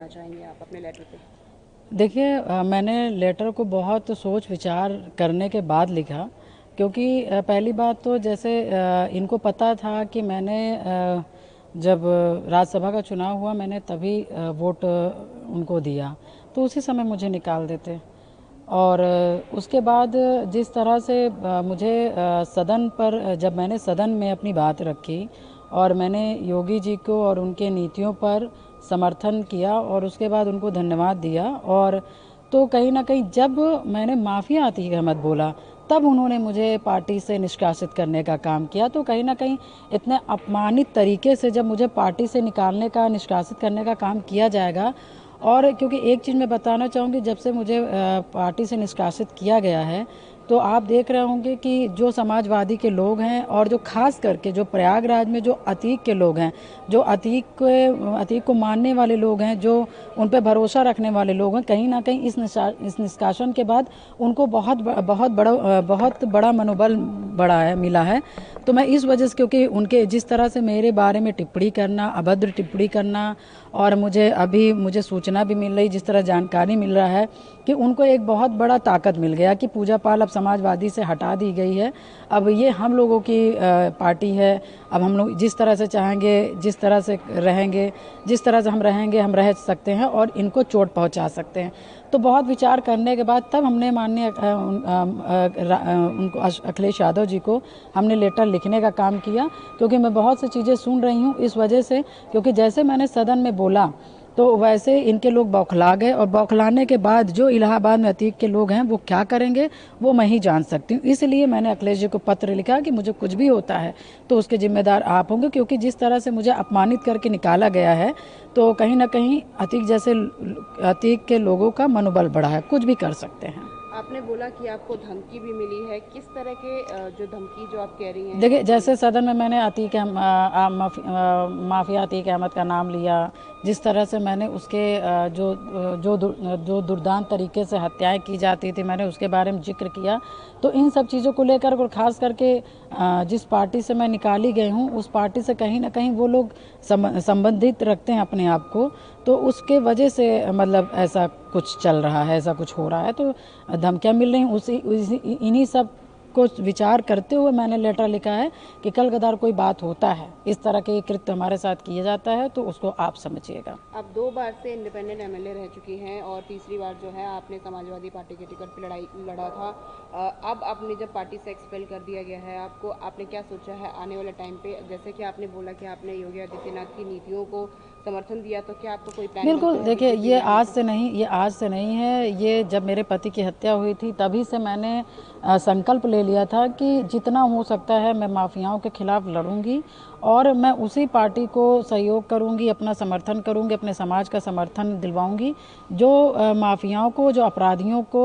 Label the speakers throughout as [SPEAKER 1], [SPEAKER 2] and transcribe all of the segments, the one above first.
[SPEAKER 1] चाहेंगे आप अपने लेटर पे?
[SPEAKER 2] देखिए, मैंने लेटर को बहुत सोच विचार करने के बाद लिखा, क्योंकि पहली बात तो जैसे इनको पता था कि मैंने जब राज्यसभा का चुनाव हुआ मैंने तभी वोट उनको दिया, तो उसी समय मुझे निकाल देते। और उसके बाद जिस तरह से मुझे सदन पर जब मैंने सदन में अपनी बात रखी और मैंने योगी जी को और उनके नीतियों पर समर्थन किया और उसके बाद उनको धन्यवाद दिया, और तो कहीं ना कहीं जब मैंने माफिया आतिक अहमद बोला तब उन्होंने मुझे पार्टी से निष्कासित करने का काम किया। तो कहीं ना कहीं इतने अपमानित तरीके से जब मुझे पार्टी से निकालने का, निष्कासित करने का काम किया जाएगा, और क्योंकि एक चीज़ मैं बताना चाहूँगी, जब से मुझे पार्टी से निष्कासित किया गया है तो आप देख रहे होंगे कि जो समाजवादी के लोग हैं और जो खास करके जो प्रयागराज में जो अतीक के लोग हैं, जो अतीक को मानने वाले लोग हैं, जो उन पर भरोसा रखने वाले लोग हैं, कहीं ना कहीं इस निष्कासन के बाद उनको बहुत बड़ा मनोबल मिला है। तो मैं इस वजह से, क्योंकि उनके जिस तरह से मेरे बारे में टिप्पणी करना, अभद्र टिप्पणी करना, और मुझे सूचना भी मिल रही, जिस तरह जानकारी मिल रहा है कि उनको एक बहुत बड़ा ताकत मिल गया कि पूजा पाल अब समाजवादी से हटा दी गई है, अब ये हम लोगों की पार्टी है। अब हम लोग जिस तरह से चाहेंगे, जिस तरह से रहेंगे, जिस तरह से हम रहेंगे, हम रह सकते हैं और इनको चोट पहुंचा सकते हैं। तो बहुत विचार करने के बाद तब हमने माननीय उनको अखिलेश यादव जी को हमने लेटर लिखने का काम किया, क्योंकि मैं बहुत सी चीज़ें सुन रही हूँ इस वजह से, क्योंकि जैसे मैंने सदन में बोला तो वैसे इनके लोग बौखला गए, और बौखलाने के बाद जो इलाहाबाद में अतीक के लोग हैं वो क्या करेंगे वो मैं ही जान सकती हूँ। इसलिए मैंने अखिलेश जी को पत्र लिखा कि मुझे कुछ भी होता है तो उसके जिम्मेदार आप होंगे, क्योंकि जिस तरह से मुझे अपमानित करके निकाला गया है तो कहीं ना कहीं अतीक के लोगों का मनोबल बढ़ा है, कुछ भी कर सकते हैं।
[SPEAKER 1] आपने बोला कि आपको धमकी भी मिली है, किस तरह के जो धमकी जो आप कह रही हैं?
[SPEAKER 2] देखिए, जैसे सदन में मैंने माफिया अतीक अहमद का नाम लिया, जिस तरह से मैंने उसके जो दुर्दांत तरीके से हत्याएं की जाती थी मैंने उसके बारे में जिक्र किया, तो इन सब चीज़ों को लेकर, और ख़ास करके जिस पार्टी से मैं निकाली गई हूँ उस पार्टी से कहीं ना कहीं वो लोग संबंधित रखते हैं अपने आप को, तो उसके वजह से मतलब ऐसा कुछ चल रहा है, ऐसा कुछ हो रहा है, तो धमकियाँ मिल रही इन्हीं सब को विचार करते हुए मैंने लेटर लिखा है कि कल कदार कोई बात होता है, इस तरह के कृत्य हमारे साथ किया जाता है, तो उसको आप समझिएगा।
[SPEAKER 1] आप 2 बार से इंडिपेंडेंट एमएलए रह चुकी हैं और तीसरी बार जो है आपने समाजवादी पार्टी के टिकट पे लड़ा था। अब आपने जब पार्टी से एक्सपेल कर दिया गया है आपको, आपने क्या सोचा है आने वाले टाइम पे? जैसे कि आपने बोला कि आपने योगी आदित्यनाथ की नीतियों को समर्थन दिया, तो क्या आपको कोई प्लान
[SPEAKER 2] बिल्कुल,
[SPEAKER 1] बनता है
[SPEAKER 2] देखिए,
[SPEAKER 1] बीजेपी
[SPEAKER 2] ये
[SPEAKER 1] में आने
[SPEAKER 2] आज से नहीं है, ये जब मेरे पति की हत्या हुई थी तभी से मैंने संकल्प ले लिया था कि जितना हो सकता है मैं माफियाओं के खिलाफ लड़ूंगी, और मैं उसी पार्टी को सहयोग करूंगी, अपना समर्थन करूंगी, अपने समाज का समर्थन दिलवाऊंगी जो माफियाओं को, जो अपराधियों को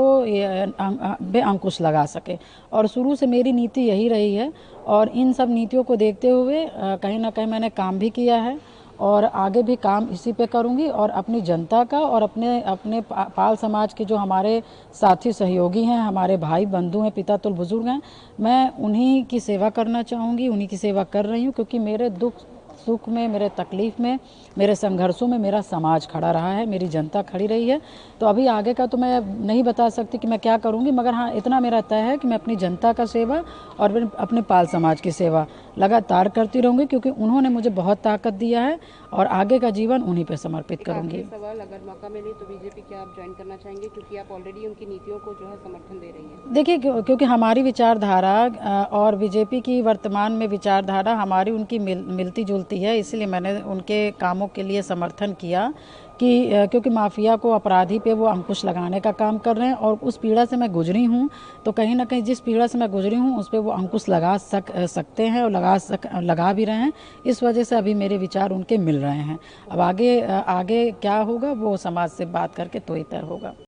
[SPEAKER 2] बेअंकुश लगा सके। और शुरू से मेरी नीति यही रही है, और इन सब नीतियों को देखते हुए कहीं ना कहीं मैंने काम भी किया है और आगे भी काम इसी पे करूंगी, और अपनी जनता का और अपने अपने पाल समाज के जो हमारे साथी सहयोगी हैं, हमारे भाई बंधु हैं, पिता तुल्य बुजुर्ग हैं, मैं उन्हीं की सेवा करना चाहूँगी, उन्हीं की सेवा कर रही हूँ, क्योंकि मेरे दुख सुख में, मेरे तकलीफ में, मेरे संघर्षों में मेरा समाज खड़ा रहा है, मेरी जनता खड़ी रही है। तो अभी आगे का तो मैं नहीं बता सकती कि मैं क्या करूँगी, मगर हाँ इतना मेरा तय है कि मैं अपनी जनता का सेवा और फिर अपने पाल समाज की सेवा लगातार करती रहूँगी, क्योंकि उन्होंने मुझे बहुत ताकत दिया है और आगे का जीवन उन्हीं पर समर्पित करूँगी।
[SPEAKER 1] सवाल, अगर मौका मिले तो बीजेपी क्या आप ज्वाइन करना चाहेंगे, क्योंकि आप ऑलरेडी उनकी नीतियों को जो है समर्थन दे रही हैं?
[SPEAKER 2] देखिए, क्योंकि हमारी विचारधारा और बीजेपी की वर्तमान में विचारधारा हमारी उनकी मिलती जुलती है, इसलिए मैंने उनके कामों के लिए समर्थन किया कि क्योंकि माफिया को, अपराधी पे वो अंकुश लगाने का काम कर रहे हैं, और उस पीड़ा से मैं गुजरी हूँ, तो कहीं ना कहीं जिस पीड़ा से मैं गुजरी हूँ उस पर वो अंकुश लगा सकते हैं और लगा भी रहे हैं। इस वजह से अभी मेरे विचार उनके मिल रहे हैं। अब आगे क्या होगा वो समाज से बात करके तो ही तय होगा।